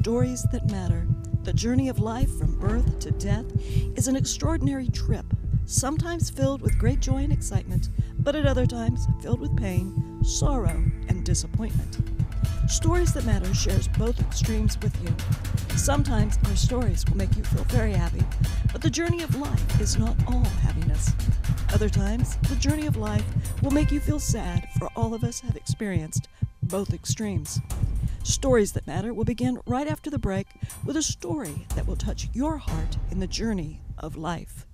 Stories that matter. The journey of life from birth to death is an extraordinary trip, sometimes filled with great joy and excitement, but at other times filled with pain, sorrow, and disappointment. Stories That Matter shares both extremes with you. Sometimes our stories will make you feel very happy, but the journey of life is not all happiness. Other times, the journey of life will make you feel sad, for all of us have experienced both extremes. Stories That Matter will begin right after the break with a story that will touch your heart in the journey of life.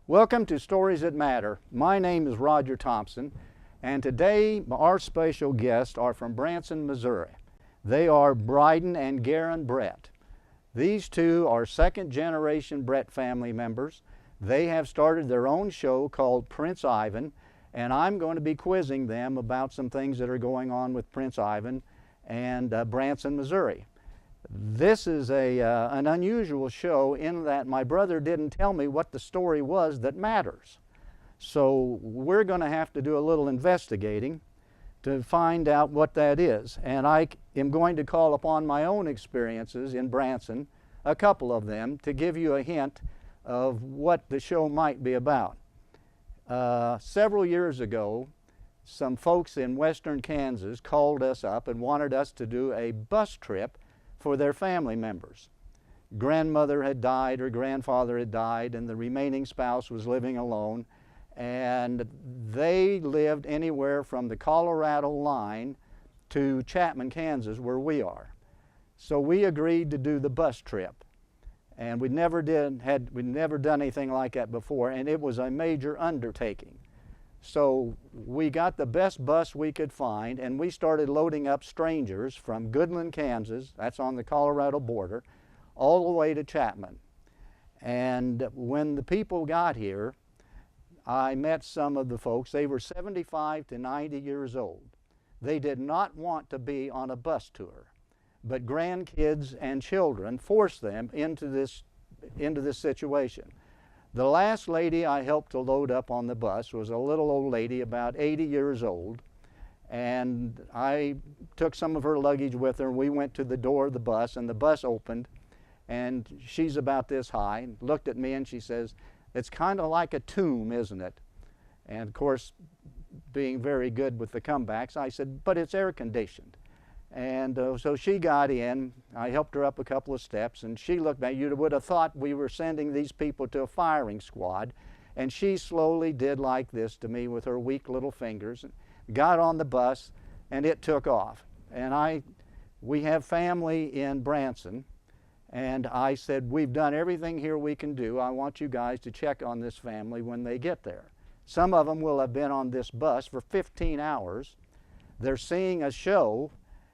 Welcome to Stories That Matter. My name is Roger Thompson, and today our special guests are from Branson, Missouri. They are Brydon and Garon Brett. These two are second-generation Brett family members. They have started their own show called Prince Ivan, and I'm going to be quizzing them about some things that are going on with Prince Ivan and Branson, Missouri. This is an unusual show in that my brother didn't tell me what the story was that matters. So we're going to have to do a little investigating to find out what that is. And I am going to call upon my own experiences in Branson, a couple of them, to give you a hint of what the show might be about. Several years ago, some folks in western Kansas called us up and wanted us to do a bus trip for their family members. Grandmother had died, or grandfather had died, and the remaining spouse was living alone. And they lived anywhere from the Colorado line to Chapman, Kansas, where we are. So we agreed to do the bus trip. And we'd never done anything like that before, and it was a major undertaking. So we got the best bus we could find, and we started loading up strangers from Goodland, Kansas, that's on the Colorado border, all the way to Chapman. And when the people got here, I met some of the folks. They were 75 to 90 years old. They did not want to be on a bus tour, but grandkids and children forced them into this situation. The last lady I helped to load up on the bus was a little old lady, about 80 years old, and I took some of her luggage with her, and we went to the door of the bus, and the bus opened, and she's about this high, and looked at me and she says, "It's kind of like a tomb, isn't it?" And of course, being very good with the comebacks, I said, "But it's air conditioned." And so she got in. I helped her up a couple of steps, and she looked at me. You would have thought we were sending these people to a firing squad. And she slowly did like this to me with her weak little fingers, and got on the bus, and it took off. And we have family in Branson, and I said, "We've done everything here we can do. I want you guys to check on this family when they get there." Some of them will have been on this bus for 15 hours. They're seeing a show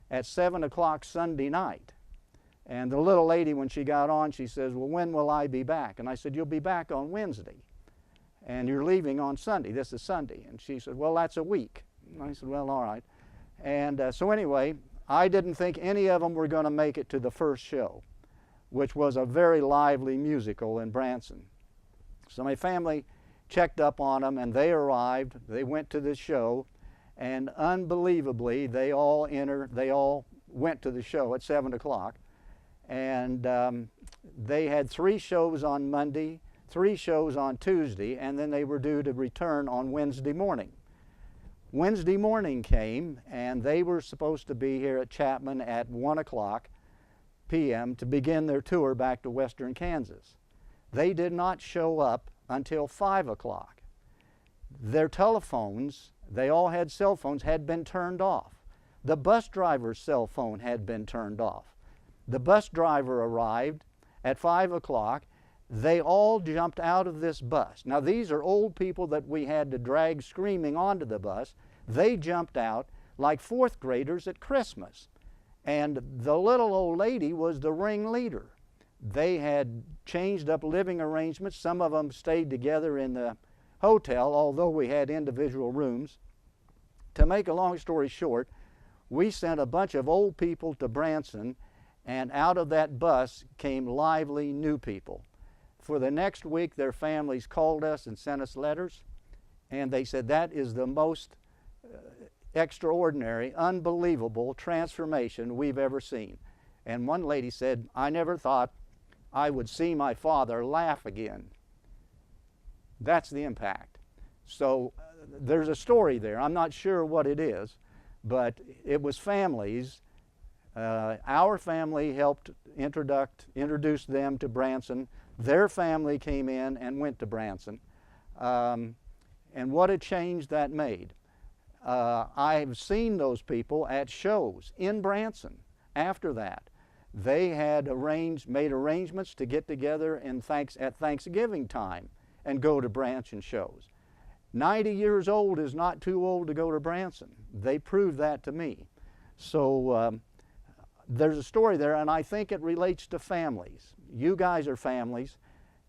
at 7 o'clock Sunday night. And the little lady, when she got on, she says, "Well, when will I be back?" And I said, "You'll be back on Wednesday. And you're leaving on Sunday. This is Sunday." And she said, "Well, that's a week." And I said, "Well, all right." And so anyway, I didn't think any of them were going to make it to the first show, which was a very lively musical in Branson. So my family checked up on them, and they arrived. They went to the show. And unbelievably, they all went to the show at 7 o'clock. And they had 3 shows on Monday, 3 shows on Tuesday, and then they were due to return on Wednesday morning. Wednesday morning came, and they were supposed to be here at Chapman at 1 o'clock p.m. to begin their tour back to western Kansas. They did not show up until 5 o'clock. Their telephones, they all had cell phones, had been turned off. The bus driver's cell phone had been turned off. The bus driver arrived at 5 o'clock. They all jumped out of this bus. Now, these are old people that we had to drag screaming onto the bus. They jumped out like 4th graders at Christmas. And the little old lady was the ringleader. They had changed up living arrangements. Some of them stayed together in the hotel, although we had individual rooms. To make a long story short, we sent a bunch of old people to Branson, and out of that bus came lively new people. For the next week, their families called us and sent us letters, and they said that is the most extraordinary, unbelievable transformation we've ever seen. And one lady said, "I never thought I would see my father laugh again." That's the impact. So there's a story there. I'm not sure what it is, but it was families. Our family helped introduce them to Branson. Their family came in and went to Branson. And what a change that made. I've seen those people at shows in Branson after that. They had made arrangements to get together at Thanksgiving time and go to Branson shows. 90 years old is not too old to go to Branson. They proved that to me. So there's a story there, and I think it relates to families. You guys are families,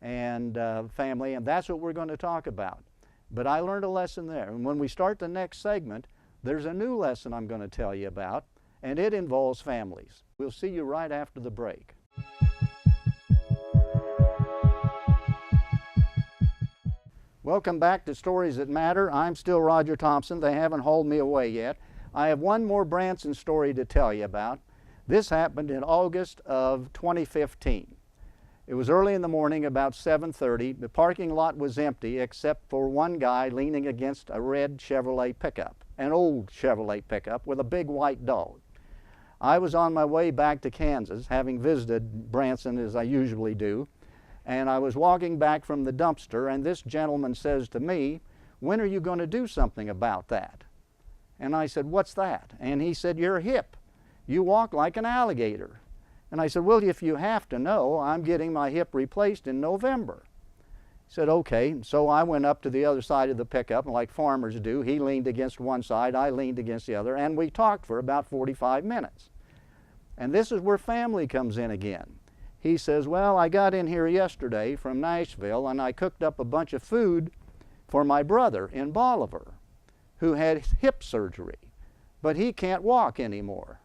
and that's what we're going to talk about. But I learned a lesson there. And when we start the next segment, there's a new lesson I'm going to tell you about, and it involves families. We'll see you right after the break. Welcome back to Stories That Matter. I'm still Roger Thompson. They haven't hauled me away yet. I have one more Branson story to tell you about. This happened in August of 2015. It was early in the morning, about 7:30. The parking lot was empty except for one guy leaning against a red Chevrolet pickup, an old Chevrolet pickup with a big white dog. I was on my way back to Kansas, having visited Branson as I usually do, and I was walking back from the dumpster, and this gentleman says to me, "When are you going to do something about that?" And I said, "What's that?" And he said, "Your hip. You walk like an alligator." And I said, "Well, if you have to know, I'm getting my hip replaced in November." He said, "Okay." So I went up to the other side of the pickup, like farmers do. He leaned against one side, I leaned against the other, and we talked for about 45 minutes. And this is where family comes in again. He says, "Well, I got in here yesterday from Nashville, and I cooked up a bunch of food for my brother in Bolivar, who had hip surgery, but he can't walk anymore."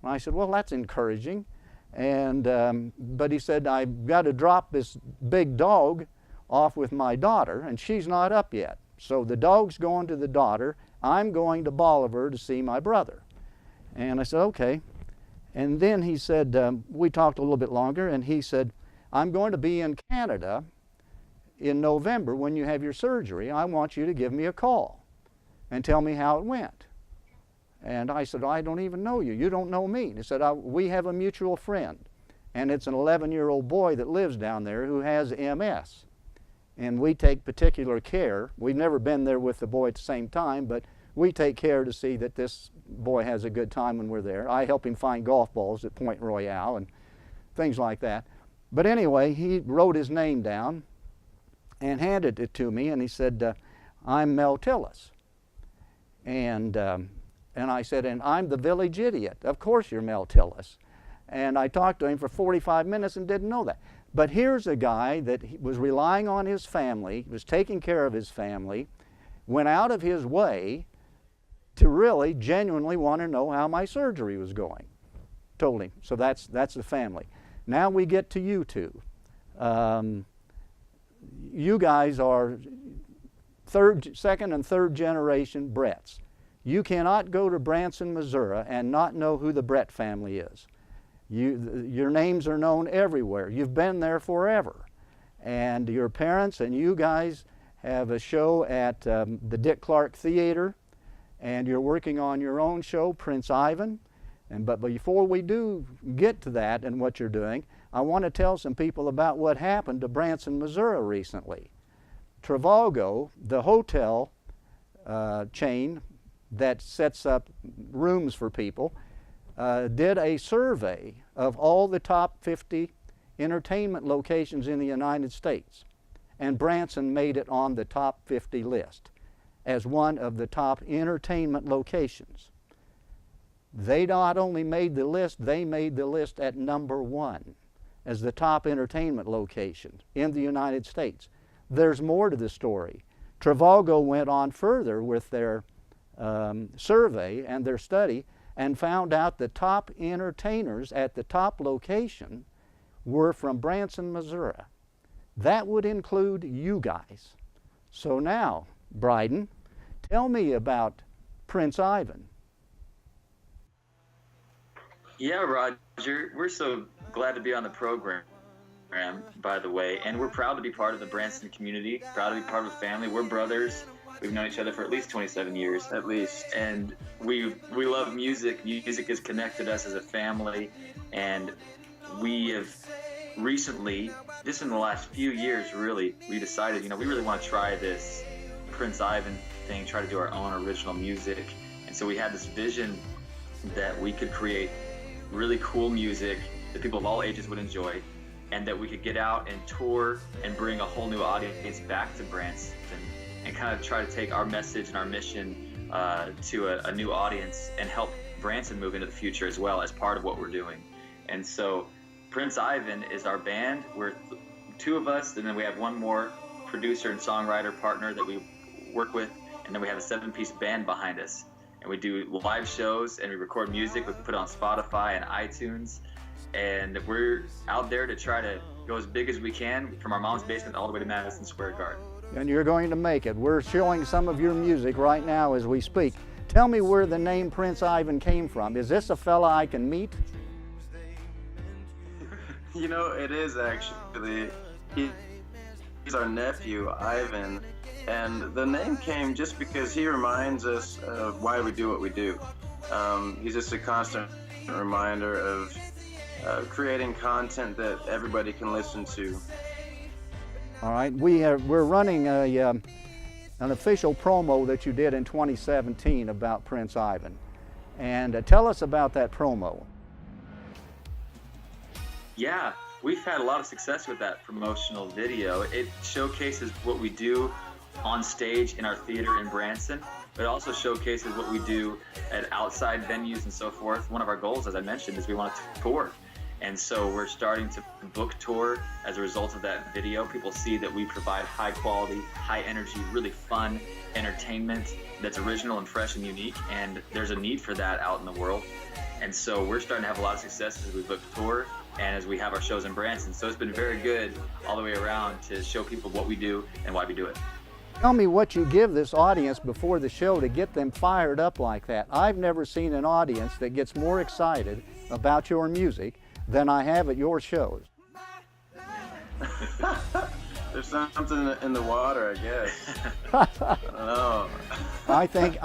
And I said, "Well, that's encouraging." But he said, "I've got to drop this big dog off with my daughter, and she's not up yet. So the dog's going to the daughter. I'm going to Bolivar to see my brother." And I said, "Okay." And then he said, we talked a little bit longer, and he said, "I'm going to be in Canada in November when you have your surgery. I want you to give me a call and tell me how it went." And I said, "I don't even know you. You don't know me." And he said, "We have a mutual friend, and it's an 11-year-old boy that lives down there who has MS. And we take particular care. We've never been there with the boy at the same time, but we take care to see that this boy has a good time when we're there. I help him find golf balls at Point Royale and things like that." But anyway, he wrote his name down and handed it to me, and he said, "I'm Mel Tillis." And I said, "And I'm the village idiot. Of course you're Mel Tillis." And I talked to him for 45 minutes and didn't know that. But here's a guy that was relying on his family, was taking care of his family, went out of his way to really genuinely want to know how my surgery was going. Told him. So that's the family. Now we get to you two. You guys are second and third generation Bretts. You cannot go to Branson, Missouri and not know who the Brett family is. Your names are known everywhere. You've been there forever. And your parents and you guys have a show at the Dick Clark Theater, and you're working on your own show, Prince Ivan. But before we do get to that and what you're doing, I want to tell some people about what happened to Branson, Missouri recently. Travago, the hotel chain that sets up rooms for people, did a survey of all the top 50 entertainment locations in the United States, and Branson made it on the top 50 list as one of the top entertainment locations. They not only made the list, they made the list at number 1 as the top entertainment location in the United States. There's more to the story. Travago went on further with their survey and their study and found out the top entertainers at the top location were from Branson, Missouri. That would include you guys. So now, Brydon, tell me about Prince Ivan. Yeah, Roger, we're so glad to be on the program, by the way, and we're proud to be part of the Branson community, proud to be part of a family. We're brothers. We've known each other for at least 27 years. At least. And we love music. Music has connected us as a family, and we have recently, just in the last few years, really, we decided, we really want to try this Prince Ivan thing, try to do our own original music. And so we had this vision that we could create really cool music that people of all ages would enjoy, and that we could get out and tour and bring a whole new audience back to Branson and kind of try to take our message and our mission to a new audience and help Branson move into the future as well as part of what we're doing. And so Prince Ivan is our band. We're two of us, and then we have one more producer and songwriter partner that we work with, and then we have a 7-piece band behind us. And we do live shows and we record music. We put it on Spotify and iTunes, and we're out there to try to go as big as we can from our mom's basement all the way to Madison Square Garden. And you're going to make it. We're showing some of your music right now as we speak. Tell me where the name Prince Ivan came from. Is this a fella I can meet? It is actually. He's our nephew, Ivan. And the name came just because he reminds us of why we do what we do. He's just a constant reminder of creating content that everybody can listen to. All right, we're running an official promo that you did in 2017 about Prince Ivan. And tell us about that promo. Yeah, we've had a lot of success with that promotional video. It showcases what we do on stage in our theater in Branson, but it also showcases what we do at outside venues and so forth. One of our goals, as I mentioned, is we want to tour. And so we're starting to book tour as a result of that video. People see that we provide high quality, high energy, really fun entertainment that's original and fresh and unique, and there's a need for that out in the world. And so we're starting to have a lot of success as we book tour and as we have our shows in Branson. So it's been very good all the way around to show people what we do and why we do it. Tell me what you give this audience before the show to get them fired up like that. I've never seen an audience that gets more excited about your music than I have at your shows. There's something in the water, I guess. I don't know. I think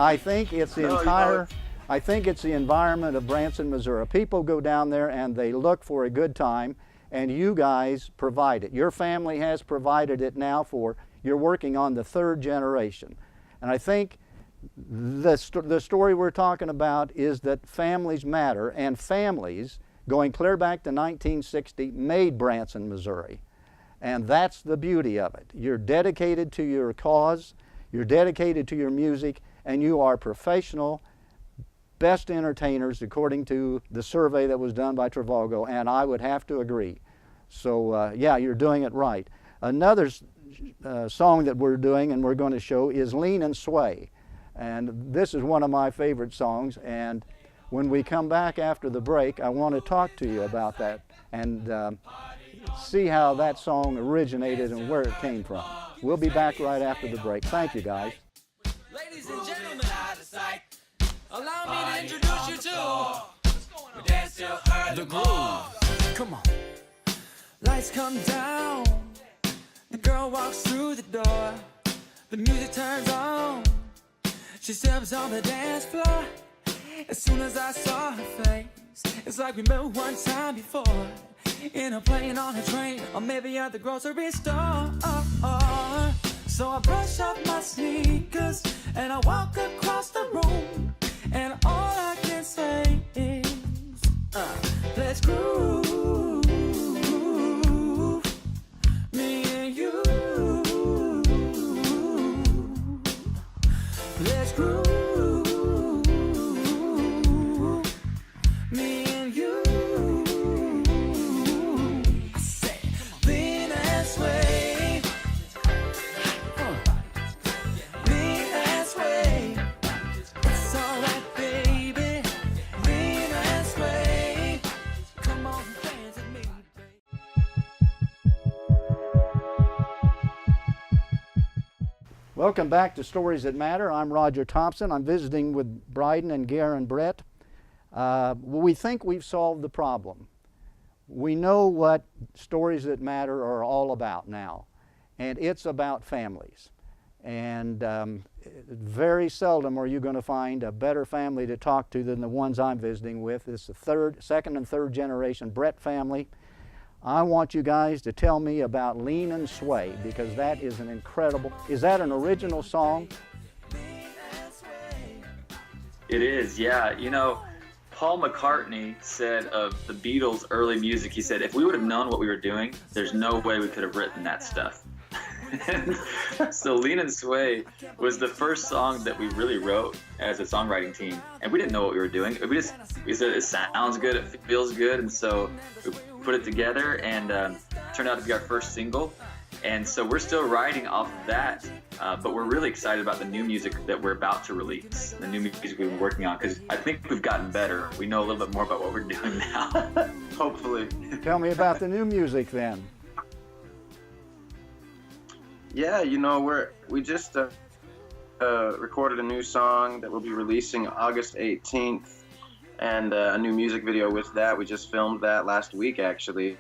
it's the I think it's the environment of Branson, Missouri. People go down there and they look for a good time, and you guys provide it. Your family has provided it now you're working on the 3rd generation. And I think the story we're talking about is that families matter, and families, going clear back to 1960, made Branson, Missouri. And that's the beauty of it. You're dedicated to your cause, you're dedicated to your music, and you are professional, best entertainers according to the survey that was done by Travago, and I would have to agree. So yeah, you're doing it right. Another song that we're doing and we're going to show is Lean and Sway. And this is one of my favorite songs, and when we come back after the break, I want to talk to you about that and see how that song originated and where it came from. We'll be back right after the break. Thank you, guys. Ladies and gentlemen, allow me to introduce you to dance till the groove. Come on. Lights come down. The girl walks through the door. The music turns on. She steps on the dance floor. As soon as I saw her face, it's like we met one time before. In a plane, on a train, or maybe at the grocery store. So I brush off my sneakers and I walk across the room, and all I can say is, let's groove, me and you. Let's groove, me and you. I say, lean and sway, lean and sway. It's alright, baby. Lean and sway. Come on, dance with me, baby. Welcome back to Stories That Matter. I'm Roger Thompson. I'm visiting with Brydon and Garon Brett. We think we've solved the problem. We know what Stories That Matter are all about now, and it's about families. And very seldom are you going to find a better family to talk to than the ones I'm visiting with. It's the second and third generation Brett family. I want you guys to tell me about Lean and Sway, because that is an incredible, is that an original song? It is, yeah. You know, Paul McCartney said of the Beatles' early music, he said, if we would have known what we were doing, there's no way we could have written that stuff. So Lean and Sway was the first song that we really wrote as a songwriting team, and we didn't know what we were doing. We said it sounds good, it feels good, and so we put it together, and turned out to be our first single. And so we're still riding off of that, but we're really excited about the new music that we're about to release, the new music we've been working on, because I think we've gotten better. We know a little bit more about what we're doing now. Hopefully. Tell me about the new music then. Yeah, you know, we just recorded a new song that we'll be releasing August 18th, and a new music video with that. We just filmed that last week, actually.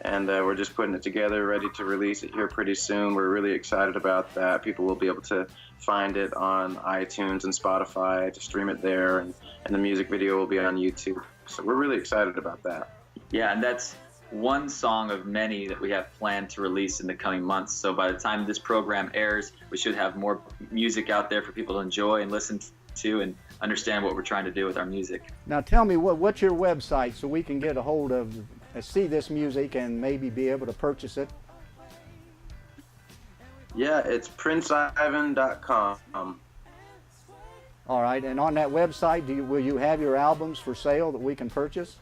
And we're just putting it together, ready to release it here pretty soon. We're really excited about that. People will be able to find it on iTunes and Spotify, to stream it there, and the music video will be on YouTube. So we're really excited about that. Yeah, and that's one song of many that we have planned to release in the coming months. So by the time this program airs, we should have more music out there for people to enjoy and listen to and understand what we're trying to do with our music. Now tell me, what's your website so we can get a hold of, see this music and maybe be able to purchase it? Yeah, it's princeivan.com. All right, and on that website, will you have your albums for sale that we can purchase?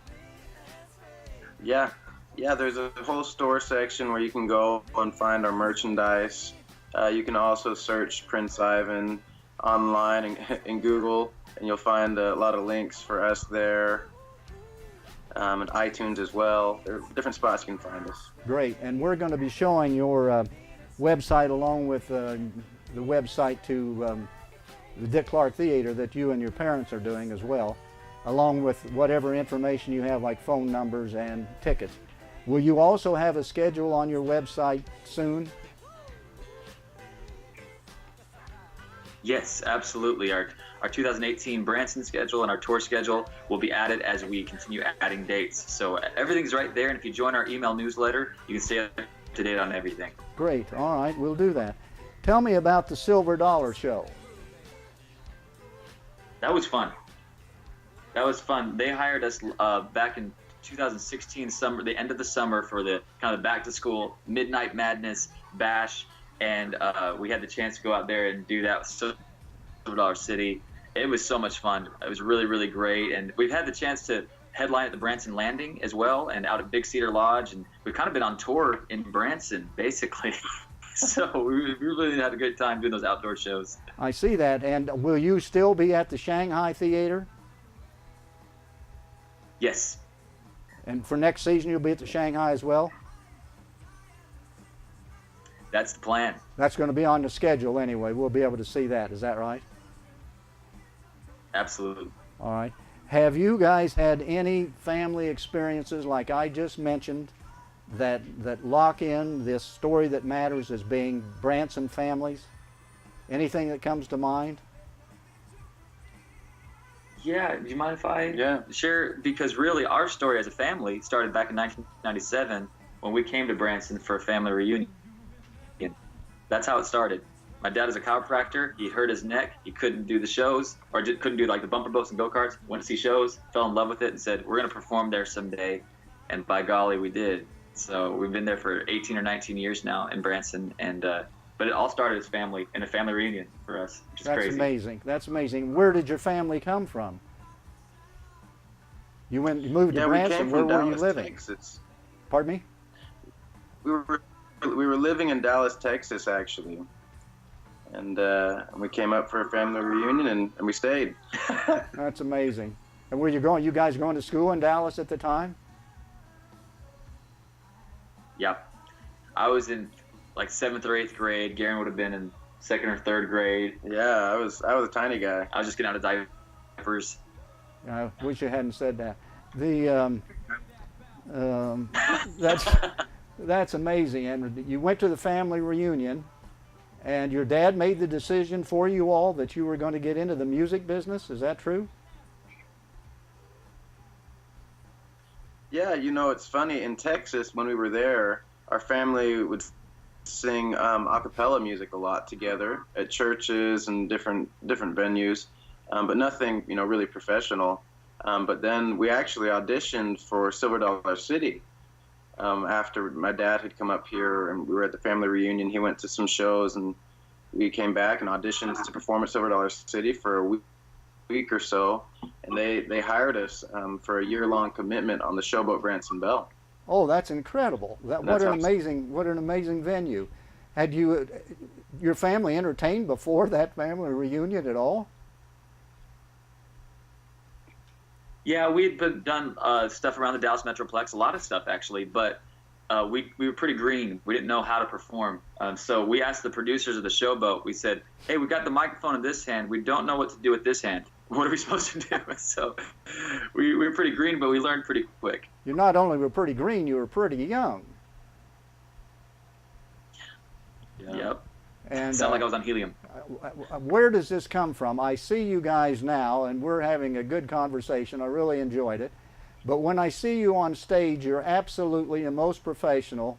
Yeah, there's a whole store section where you can go and find our merchandise. You can also search Prince Ivan online in Google, and you'll find a lot of links for us there. And iTunes as well. There are different spots you can find us. Great, and we're going to be showing your website along with the website to the Dick Clark Theater that you and your parents are doing as well, along with whatever information you have like phone numbers and tickets. Will you also have a schedule on your website soon? Yes, absolutely. Our 2018 Branson schedule and our tour schedule will be added as we continue adding dates. So everything's right there, and if you join our email newsletter, you can stay up to date on everything. Great. All right, we'll do that. Tell me about the Silver Dollar Show. That was fun. They hired us back in 2016 summer, the end of the summer, for the kind of back to school Midnight Madness bash, and we had the chance to go out there and do that with Silver Dollar City. It was so much fun. It was really, really great, and we've had the chance to headline at the Branson Landing as well, and out at Big Cedar Lodge, and we've kind of been on tour in Branson basically. So we really had a great time doing those outdoor shows. I see that. And will you still be at the Shanghai Theater? Yes. And for next season, you'll be at the Shanghai as well? That's the plan. That's going to be on the schedule anyway. We'll be able to see that. Is that right? Absolutely. All right. Have you guys had any family experiences like I just mentioned that lock in this Story That Matters as being Branson families? Anything that comes to mind? Yeah, do you mind if I share? Because really our story as a family started back in 1997 when we came to Branson for a family reunion. That's how it started. My dad is a chiropractor. He hurt his neck. He couldn't do the shows, or couldn't do like the bumper boats and go-karts. Went to see shows, fell in love with it, and said, we're going to perform there someday. And by golly, we did. So we've been there for 18 or 19 years now in Branson. And but it all started as family, in a family reunion for us, which is crazy. That's amazing. That's amazing. Where did your family come from? You moved to Branson. Where were you living? Texas. Pardon me? We were living in Dallas, Texas, actually. And we came up for a family reunion, and we stayed. That's amazing. And were you guys going to school in Dallas at the time? Yep. I was in like 7th or 8th grade. Garon would have been in 2nd or 3rd grade. Yeah, I was a tiny guy. I was just getting out of diapers. I wish you hadn't said that. The that's amazing. And you went to the family reunion, and your dad made the decision for you all that you were going to get into the music business. Is that true? Yeah, you know, it's funny. In Texas, when we were there, our family would sing a cappella music a lot together at churches and different venues, but nothing, you know, really professional. But then we actually auditioned for Silver Dollar City after my dad had come up here and we were at the family reunion. He went to some shows and we came back and auditioned to perform at Silver Dollar City for a week or so, and they hired us for a year-long commitment on the Showboat Branson Bell. Oh, that's incredible! What an amazing venue. Had you your family entertained before that family reunion at all? Yeah, we had done stuff around the Dallas Metroplex, a lot of stuff actually, but we were pretty green. We didn't know how to perform. So we asked the producers of the Showboat, we said, hey, we got the microphone in this hand. We don't know what to do with this hand. What are we supposed to do? So we were pretty green, but we learned pretty quick. You not only were pretty green, you were pretty young. Yep. And sound like I was on helium. Where does this come from? I see you guys now, and we're having a good conversation. I really enjoyed it. But when I see you on stage, you're absolutely the most professional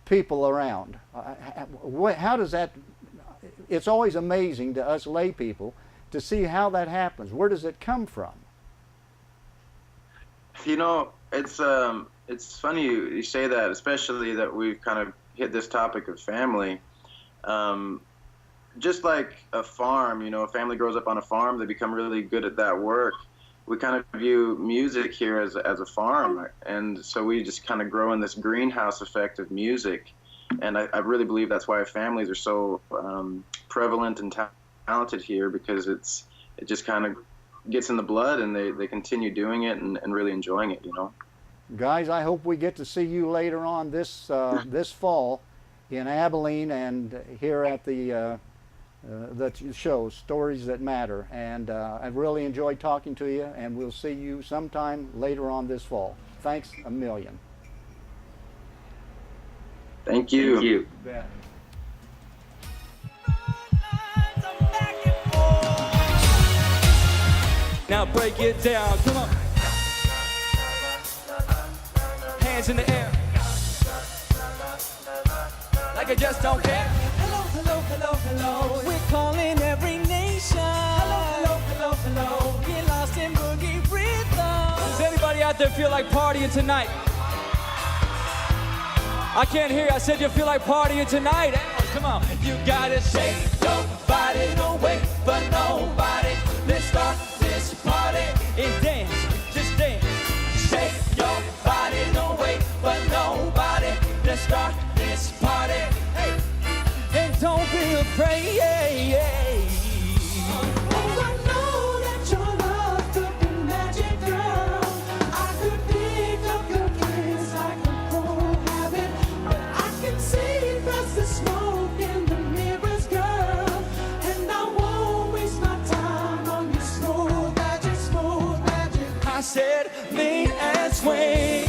people around. How does that? It's always amazing to us lay people to see how that happens. Where does it come from? You know, it's funny you say that, especially that we've kind of hit this topic of family. Just like a farm, you know, a family grows up on a farm, they become really good at that work. We kind of view music here as a farm, and so we just kind of grow in this greenhouse effect of music. And I really believe that's why families are so prevalent and talented here, because it just kind of gets in the blood, and they continue doing it and really enjoying it, you know. Guys, I hope we get to see you later on this fall in Abilene and here at the show, Stories That Matter. And I've really enjoyed talking to you, and we'll see you sometime later on this fall. Thanks a million. Thank you. Thank you. You bet. Now break it down, come on. Hands in the air. Like I just don't care. Hello, hello, hello, hello. We're calling every nation. Hello, hello, hello, hello. Get lost in boogie rhythm. Does anybody out there feel like partying tonight? I can't hear you. I said you feel like partying tonight. Come on. You gotta shake your body. Don't wait for nobody. Let's start this party and dance. Just dance. Shake your body. Don't wait for nobody. Let's start this party. Hey. And don't be afraid. I said, lean and sway.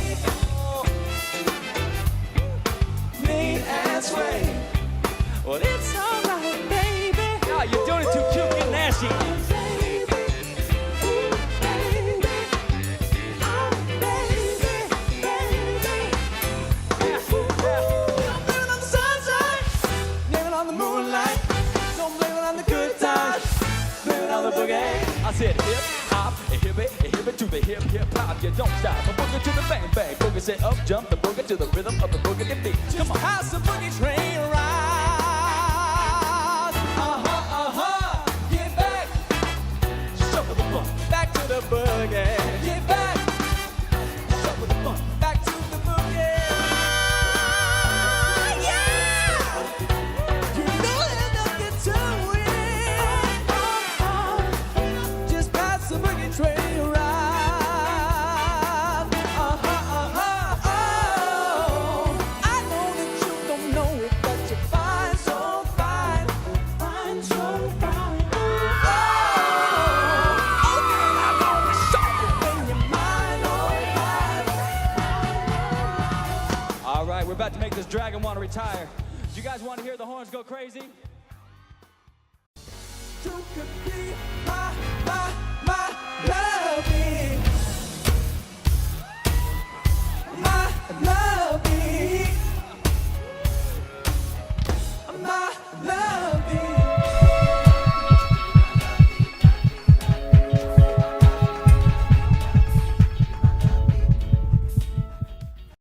Lean and sway. Well, it's all right, baby. Oh, you're doing it too cute, get nasty. Don't blame it on the sunshine. Blame it on the moonlight. Don't blame it on the good times. Blame it on the boogie. I said, hip hop, hip it to the hip hop. You don't stop. A boogie to the bang bang. Boogie say up, jump the boogie to the rhythm of the boogie beat. Come on, how's the boogie train ride? Get back, show the bump. Back to the boogie. Get back, show the bump. Back to the boogie. Yeah, you know that get to it. Just pass the boogie train ride. I know that you don't know it, but you We're about to make this dragon want to retire. Do you guys want to hear the horns go crazy? You could be my loving, my love.